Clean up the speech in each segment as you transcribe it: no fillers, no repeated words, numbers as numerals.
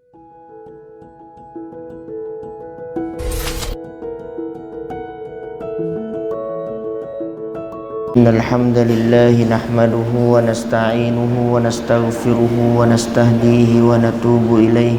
Innal hamdalillah nahmaduhu wa nasta'inuhu wa nastaghfiruhu wa nastahdihi wa natubu ilayh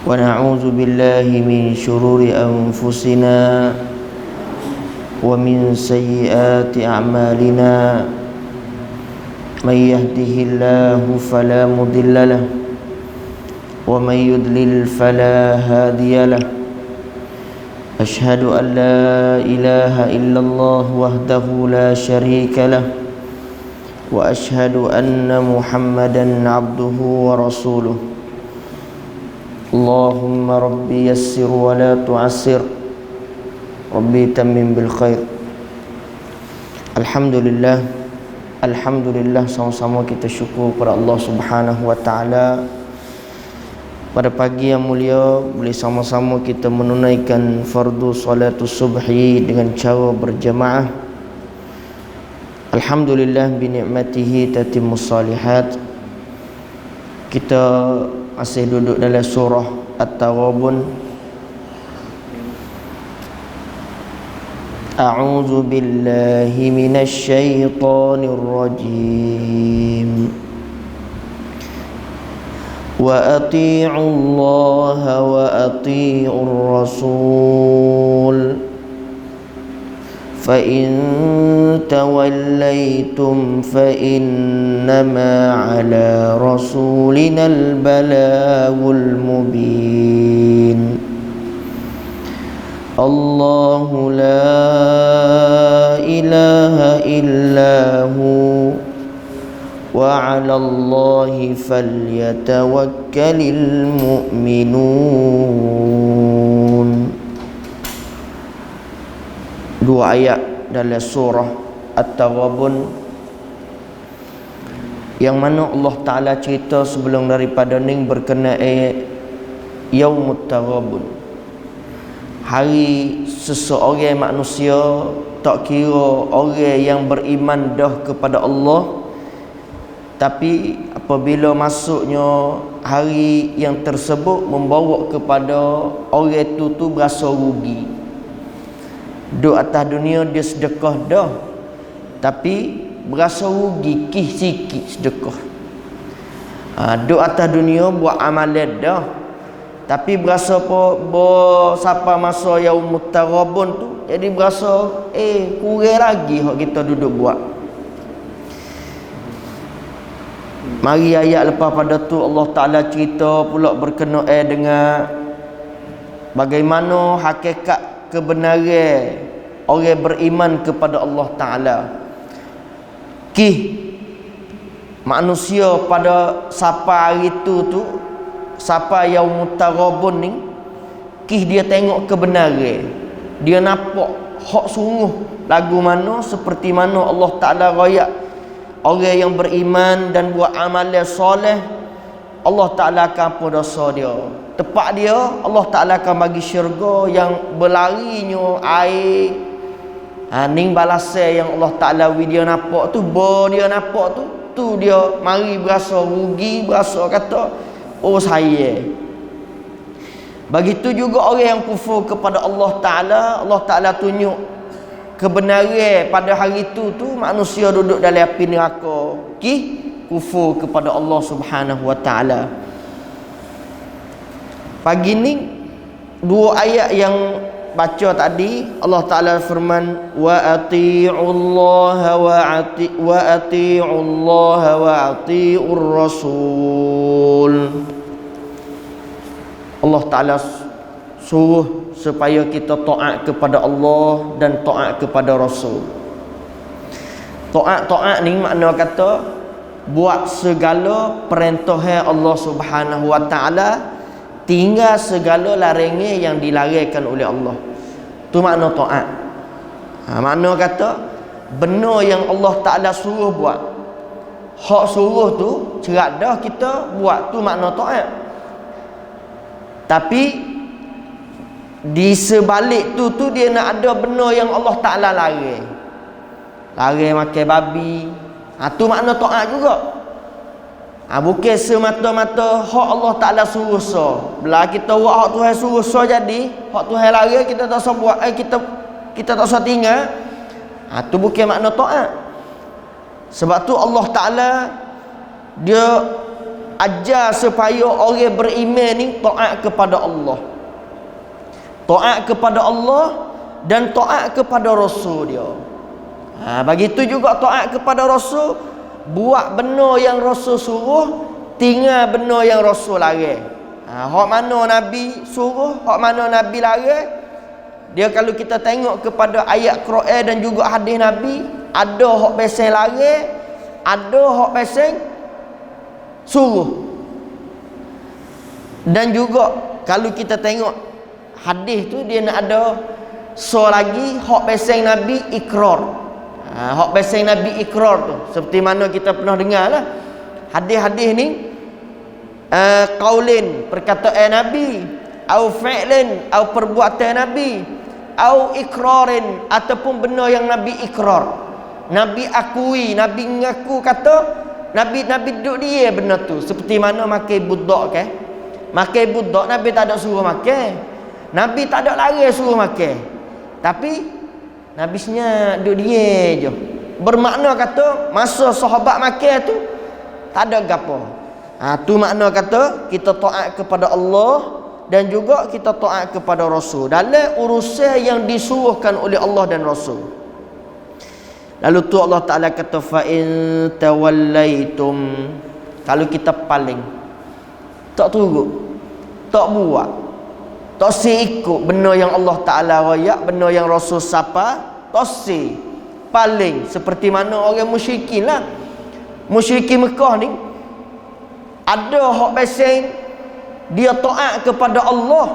wa na'udzu billahi min shururi anfusina wa min sayyiati a'malina may yahdihillahu fala mudilla lahu wa may yudlil fala hadiya lahu. Asyhadu an la ilaha illallah wahdahu la syarika lah wa asyhadu anna Muhammadan abduhu wa rasuluh. Allahumma rabbi yassir wa la tu'assir, rabbi tammim bil khair. Alhamdulillah, alhamdulillah, sama-sama kita syukur kepada Allah Subhanahu wa taala. Pada pagi yang mulia boleh sama-sama kita menunaikan fardu salatus subhi dengan cara berjamaah. Alhamdulillah bi ni'matihi tatimmus salihat. Kita masih duduk dalam surah At-Taghabun. A'udzu billahi minasy syaithanir rajim. Wa ati'u Allah wa ati'u Rasul fa in tawallaytum fa innama ala rasulina al-balagul mubin. Allahu la ilaha illahu wa 'ala Allahi falyatawakkalil mu'minun. Dua ayat dalam surah At-Taghabun yang mana Allah Ta'ala cerita sebelum daripada ni berkenaan Yaumut Taghabun, hari seseorang manusia, tak kira orang yang beriman dah kepada Allah, tapi apabila masuknya hari yang tersebut membawa kepada orang itu berasa rugi. Duk atas dunia dia sedekah dah, tapi berasa rugi sikit sedekah. Duk atas dunia buat amalan dah, tapi berasa siapa masa Yaumut Taghabun tu jadi berasa kurang lagi hak kita duduk buat. Mari ayat lepas pada tu Allah Ta'ala cerita pula berkenaan dengan bagaimana hakikat kebenaran orang beriman kepada Allah Ta'ala. Manusia pada siapa hari tu siapa Yaumut Taghabun ni, dia tengok kebenaran, dia nampak hak sungguh lagu mana seperti mana Allah Ta'ala royak orang yang beriman dan buat amalan soleh, Allah Ta'ala akan ampun dosa dia. Tepat dia, Allah Ta'ala akan bagi syurga yang berlarinya air. Ning balasan yang Allah Ta'ala dia nampak tu, dia nampak tu dia mari berasa rugi, berasa kata saya. Begitu juga orang yang kufur kepada Allah Ta'ala tunjuk kebenaran pada hari itu manusia duduk dalam api neraka, kufur kepada Allah Subhanahu wa taala. Pagi ni dua ayat yang baca tadi Allah Taala firman wa ati'ullaha wa ati'ur rasul. Allah Taala suruh supaya kita taat kepada Allah dan taat kepada Rasul. Taat ni makna kata buat segala perintah Allah Subhanahu wa taala, tinggal segala larangan yang dilarangkan oleh Allah. Tu makna taat. Makna kata benda yang Allah Taala suruh buat, hak suruh tu cerak dah kita buat, tu makna taat. Tapi di sebalik tu dia nak ada benda yang Allah Ta'ala larang. Larang makan babi. Tu makna taat juga. Bukan semata-mata hak Allah Ta'ala suruh so. Bila kita buat hak Tuhan suruh so jadi, hak Tuhan larang kita tak usah buat, kita tak usah tinggal. Tu bukan makna taat. Sebab tu Allah Ta'ala dia ajar supaya orang beriman ni taat kepada Allah. Taat kepada Allah dan taat kepada Rasul dia. Begitu juga taat kepada Rasul, buat benar yang Rasul suruh, tinggal benar yang Rasul larang. Hak mana Nabi suruh, hak mana Nabi larang, dia kalau kita tengok kepada ayat Quran dan juga hadis Nabi, ada hak pasal larang, ada hak pasal suruh. Dan juga kalau kita tengok hadis tu, dia nak ada lagi hak pasal Nabi ikrar. Hak pasal Nabi ikrar tu seperti mana kita pernah dengar lah hadis-hadis ni, qaulin perkataan Nabi, au fi'lin au perbuatan Nabi, au ikrarin ataupun benda yang Nabi ikrar, Nabi akui, Nabi mengaku kata, Nabi duduk dia benda tu. Seperti mana makan budak kan, makan budak Nabi tak ada suruh makan, Nabi tak ada larang suruh makan, tapi Nabi senyap duduk dia je. Bermakna kata masa sahabat makan tu tak ada gapo. Tu makna kata kita taat kepada Allah dan juga kita taat kepada Rasul dalam urusan yang disuruhkan oleh Allah dan Rasul. Lalu tu Allah Ta'ala kata fa in tawallaitum, kalau kita paling tak turut, tak buat, tak ikut benda yang Allah Ta'ala raya, benda yang Rasul sapa, tak paling seperti mana orang musyrikin lah. Musyrikin Mekah ni ada hak pasal dia taat kepada Allah.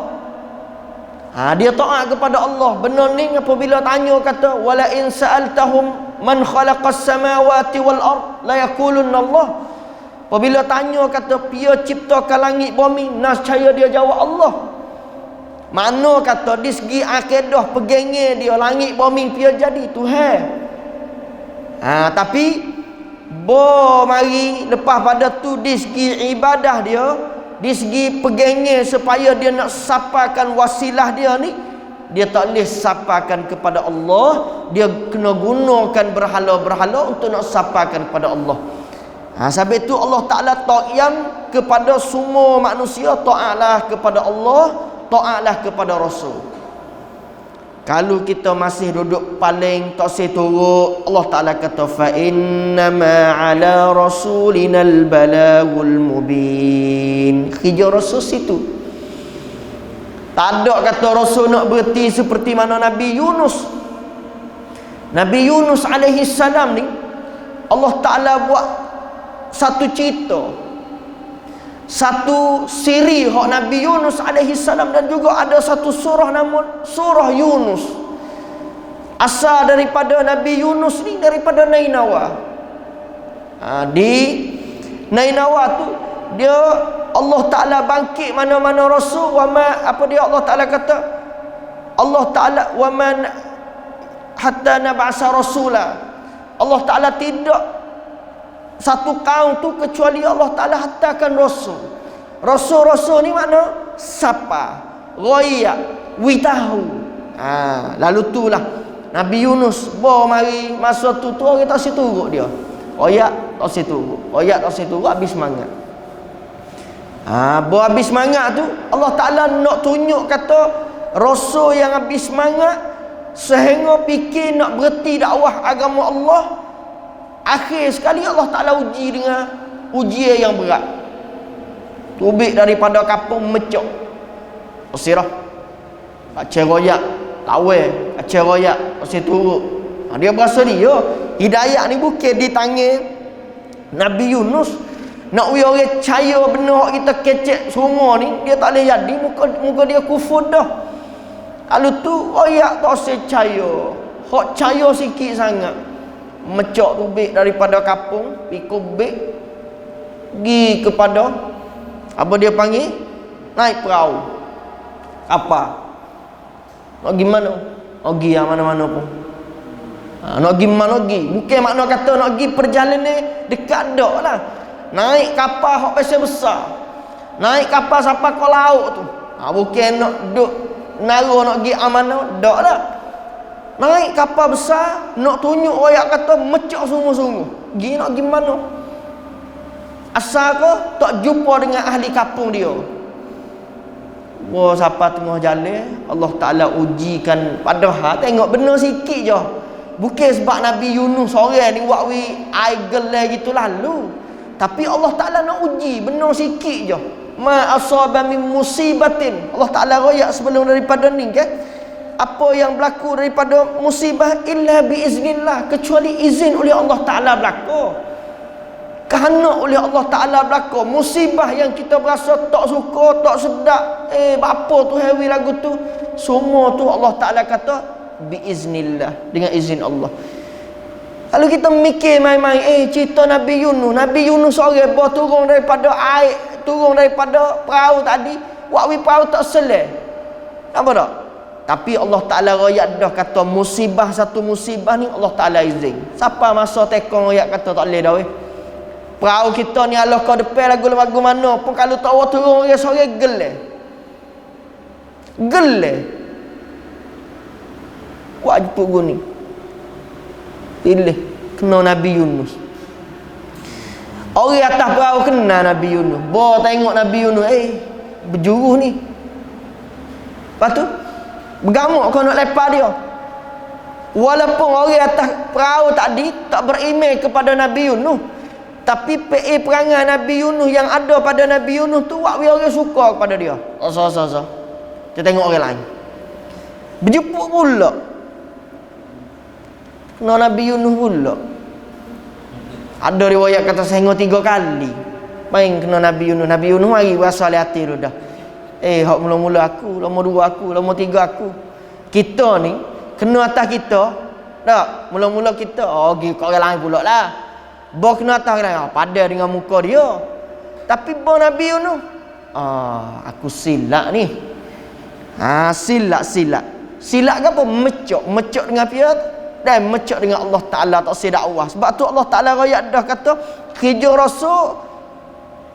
Dia taat kepada Allah. Benar ni apabila tanya kata wala in sa'altahum man khalaqas samawati wal ard la yaqulunna Allah. Apabila tanya kata dia ciptakan langit bumi, nescaya dia jawab Allah. Mana kata di segi akidah pegangnya dia langit bumi dia jadi Tuhan. Tapi mari lepas pada tu di segi ibadah dia, di segi pegangnya supaya dia nak sapakan wasilah dia ni, dia tak boleh sapakan kepada Allah, dia kena gunakan berhala-berhala untuk nak sapakan kepada Allah. Sebab itu Allah Ta'ala ta'yam kepada semua manusia, ta'atlah kepada Allah, ta'atlah kepada Rasul. Kalau kita masih duduk paling tak seturut, Allah Ta'ala kata fa innama ala rasulinal balagul mubin. Kerja Rasul situ. Tak ada kata Rasul nak berhenti seperti mana Nabi Yunus. Nabi Yunus alaihi salam ni Allah Ta'ala buat satu cerita, satu siri hak Nabi Yunus alaihi salam, dan juga ada satu surah namun surah Yunus. Asal daripada Nabi Yunus ni daripada Nainawa. Di Nainawa tu dia Allah Ta'ala bangkit mana-mana rasul. Apa dia Allah Ta'ala kata? Allah Ta'ala wa man hatta nab'asa rasula. Allah Ta'ala tidak satu kaum tu kecuali Allah Ta'ala hantarkan rasul. Rasul-rasul ni mana? Sapa, royak, witahu. Lalu tu lah Nabi Yunus mari masa tu orang tak seturut dia. Royak tak seturut, royak tak seturut, habis semangat. Habis semangat tu Allah Ta'ala nak tunjuk kata rasul yang habis semangat sehingga fikir nak berhenti dakwah agama Allah. Akhir sekali Allah Ta'ala uji dengan ujian yang berat. Tubik daripada kapung mecok Sirah Aceh royak Tawai Aceh royak Aceh turut. Dia berasa dia hidayah ni bukan di tangan Nabi Yunus. Nak orang percaya benar kita kecek semua ni, dia tak boleh jadi. Muka dia kufur dah. Lalu tu royak tak percaya, hak percaya sikit sangat. Mecok tubik daripada kapung, pikul beg pergi kepada apa dia panggil, naik perahu. Apa nak pergi mana? Nak pergi mana-mana pun. Nak pergi mana pergi. Bukan makna kata nak pergi perjalanan dekat dak lah. naik kapal hok besar. Naik kapal sampai ke laut tu. Bukan nak duk naruh nak pergi amanah, dak dah. Naik kapal besar, nak tunjuk royak kata mecak sungguh-sungguh. Gi nak gimana? Asal ke tak jumpa dengan ahli kampung dia. Wah, siapa tengah jalan, Allah Ta'ala ujikan padahal tengok benar sikit je. Bukan sebab Nabi Yunus seorang ni buat air gelai gitu lalu. Tapi Allah Ta'ala nak uji benar sikit je. Ma asaba min musibatin. Allah Ta'ala royak sebelum daripada ni kan. Apa yang berlaku daripada musibah illa biiznillah, kecuali izin oleh Allah Ta'ala berlaku. Kehendak oleh Allah Ta'ala berlaku. Musibah yang kita berasa tak suka, tak sedap, apa tu heavy lagu tu, semua tu Allah Ta'ala kata biiznillah, dengan izin Allah. Kalau kita mikir main-main, cerita Nabi Yunus seorang turun daripada air, turun daripada perahu tadi, buat perahu tak selai. Apa tak? Tapi Allah Ta'ala royak dah kata musibah, satu musibah ni Allah Ta'ala izin. Siapa masa tekong royak kata tak boleh dah weh. Perahu kita ni Allah kau depan lagu mana pun kalau tak awak turun orang seorang gelai. Buat jemput guni. Pilih kena Nabi Yunus. Orang atas perahu kena Nabi Yunus. Bawa tengok Nabi Yunus, berjuruh ni. Lepas tu bergamuk kau nak lepas dia. Walaupun orang atas perahu tadi tak beriman kepada Nabi Yunus, tapi perangai Nabi Yunus yang ada pada Nabi Yunus tu buat orang suka kepada dia. So. Kita tengok orang lain. Berjemput pula. Kena Nabi Yunus pula. Ada riwayat kata sehingga 3 kali. Main kena Nabi Yunus. Nabi Yunus mari berasal hati tu dah. Hak mula-mula aku, lama 2 aku, lama 3 aku. Kita ni kena atas kita. Tak, mula-mula kita pergi ke orang lain pula lah. Bawa kena atas orang lain, padan dengan muka dia. Tapi bawa Nabi Yunus, aku silap ni. Silap. Silap ke apa? Mecok dengan pihak dan mecok dengan Allah Ta'ala, tak sedakwah. Sebab tu Allah Ta'ala royak dah kata kerja rasul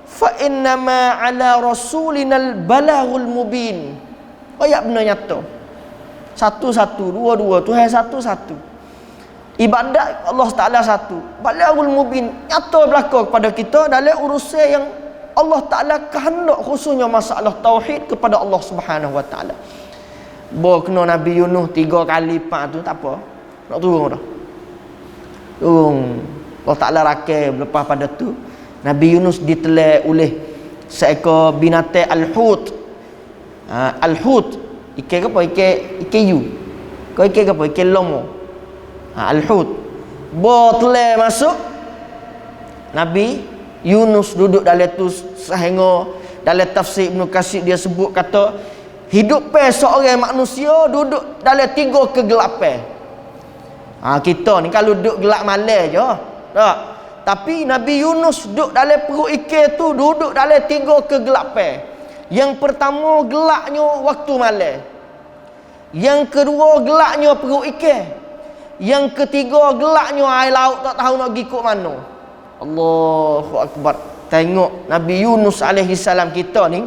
fa innama ala rasulinal balaghul mubin. Royak benar nyata. Satu-satu, dua-dua, Tuhan satu-satu. Ibadat Allah Ta'ala satu. Balaghul mubin, nyata berlaku kepada kita dalam urusan yang Allah Ta'ala kehendak, khususnya masalah tauhid kepada Allah Subhanahu Wa Ta'ala. Bawa kena Nabi Yunus 3 kali 4 tu tak apa. Nak turun dah. Turun. Allah Ta'ala rakyat lepas pada tu Nabi Yunus ditelan oleh seekor binatang al-hut. Al-hut ikan apa? Ikan yu. Kau ikan apa? Ikan lomo. Al-hut. Telan masuk. Nabi Yunus duduk dalam tu sehingga dalam tafsir Ibn Katsir dia sebut kata hidup seorang manusia duduk dalam 3 kegelapan. Kita ni kalau duduk gelap malam je tak? Tapi Nabi Yunus duduk dalam perut ikan tu duduk dalam 3 kegelapan. Yang pertama gelapnya waktu malam, yang kedua gelapnya perut ikan, yang ketiga gelapnya air laut tak tahu nak pergi ke mana. Allahu Akbar. Tengok Nabi Yunus alaihi salam kita ni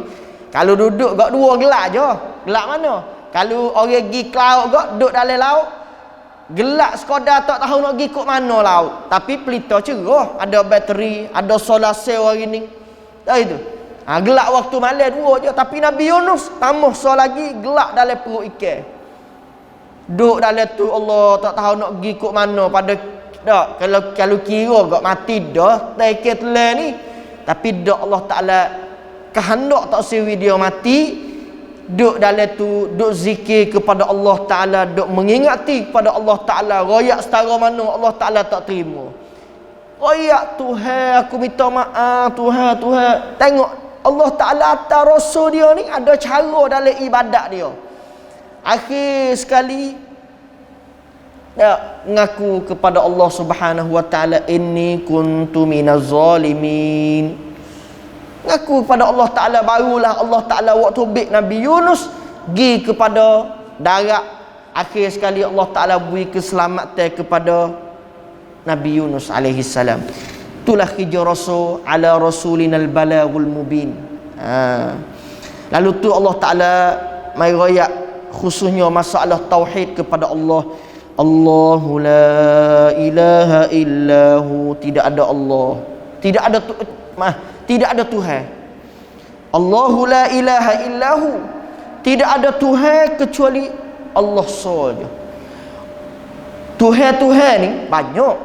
kalau duduk gak 2 gelap je. Gelap mana? Kalau orang pergi ke laut gak duduk dalam laut, gelap sekadar tak tahu nak pergi ke mana laut. Tapi pelita cerah, ada bateri, ada solar cell hari ni. Tak itu. Gelap waktu malam 2 je. Tapi Nabi Yunus tambah so lagi gelap dalam perut ikan. Duduk dalam tu Allah tak tahu nak pergi ke mana pada tak. Kalau kira gak mati dah tak ikan telan ni. Tapi dak Allah Ta'ala kehendak tak siri dia mati. Duk dalam tu, duk zikir kepada Allah Ta'ala, duk mengingati kepada Allah Ta'ala. Royak setara mana Allah Ta'ala tak terima. Royak, Tuhan aku minta maaf, Tuhan. Tengok Allah Ta'ala atas Rasul dia ni ada cara dalam ibadat dia. Akhir sekali mengaku kepada Allah Subhanahu Wa Ta'ala, inni kuntu minaz zalimin. Ngaku kepada Allah Ta'ala, barulah Allah Ta'ala waktu bik Nabi Yunus pergi kepada darat. Akhir sekali Allah Ta'ala beri keselamatan kepada Nabi Yunus alaihi salam. Itulah kerja Rasul, ala rasulinal balaghul mubin. Lalu tu Allah Ta'ala mai royak khususnya masalah tauhid kepada Allah. Allahu la ilaha illahu, tidak ada Allah, tidak ada Tuhan. Allahu la ilaha illahu, tidak ada Tuhan kecuali Allah saja. Tuhan ni banyak.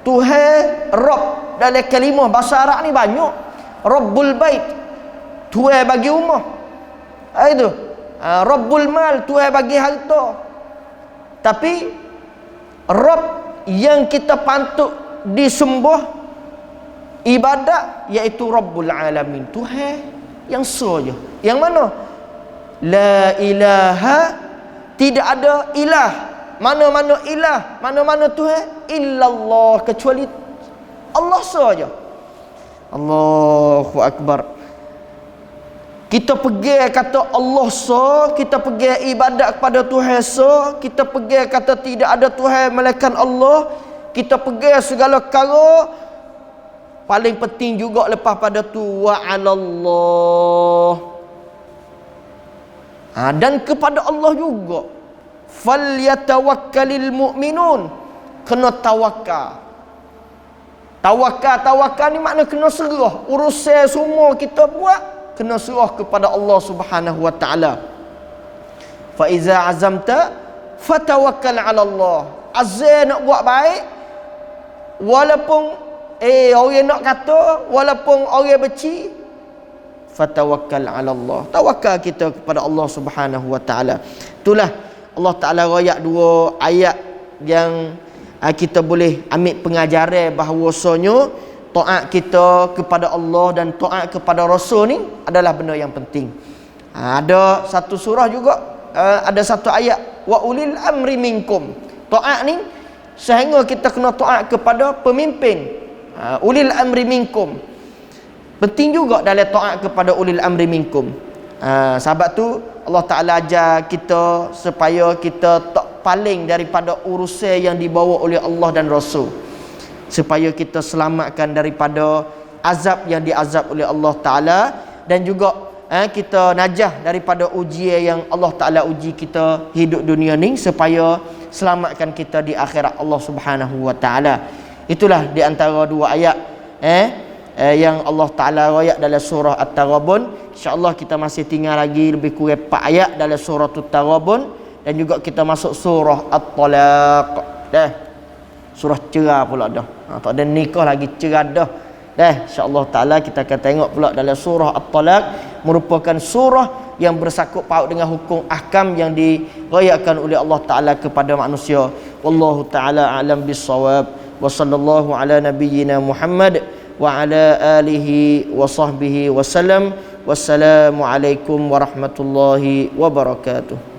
Tuhan Rabb dalam kalimah bahasa Arab ni banyak. Rabbul bait, Tuhan bagi rumah. Itu. Rabbul mal, Tuhan bagi harta. Tapi Rabb yang kita patut disembah ibadat iaitu Rabbul alamin, Tuhan yang saja. Yang mana? La ilaha, tidak ada ilah. Mana-mana ilah, mana-mana Tuhan, illallah, kecuali Allah saja. Allahu akbar. Kita pergi kata Allah so, kita pergi ibadat kepada Tuhan so, kita pergi kata tidak ada Tuhan melainkan Allah, kita pergi segala perkara. Paling penting juga lepas pada tu wa 'alallah. Dan kepada Allah juga. Falyatawakkalil mu'minun. Kena tawakal. Tawakal ni makna kena serah. Urusan semua kita buat kena serah kepada Allah Subhanahu wa taala. Fa iza azamta fatawakkal 'ala Allah. Azam nak buat baik, walaupun orang nak kata, walaupun orang benci, fatawakkal 'ala Allah. Tawakal kita kepada Allah Subhanahu wa taala. Itulah Allah Taala royak dua ayat yang kita boleh ambil pengajaran bahawasanya taat kita kepada Allah dan taat kepada Rasul ni adalah benda yang penting. Ada satu surah juga, ada satu ayat, wa ulil amri minkum. Taat ni sehingga kita kena taat kepada pemimpin. Ulil amri minkum. Penting juga dalam taat kepada ulil amri minkum. Sebab tu Allah Ta'ala ajar kita supaya kita tak paling daripada urusan yang dibawa oleh Allah dan Rasul, supaya kita selamatkan daripada azab yang diazab oleh Allah Ta'ala, dan juga kita najah daripada ujian yang Allah Ta'ala uji kita hidup dunia ni, supaya selamatkan kita di akhirat Allah Subhanahu wa Ta'ala. Itulah di antara dua ayat yang Allah Ta'ala royak dalam surah At-Taghabun. InsyaAllah kita masih tinggal lagi lebih kurang 4 ayat dalam surah At-Taghabun, dan juga kita masuk surah At-Talaq. Dah. Surah cerah pula dah. Tak ada nikah lagi, cerah dah. InsyaAllah Ta'ala kita akan tengok pula dalam surah At-Talaq, merupakan surah yang bersangkut paut dengan hukum ahkam yang dirayakan oleh Allah Ta'ala kepada manusia. Wallahu Ta'ala a'lam bis-shawab. Wa sallallahu ala nabiyyina Muhammad wa ala alihi wa sahbihi wa sallam. Wassalamualaikum warahmatullahi wabarakatuh.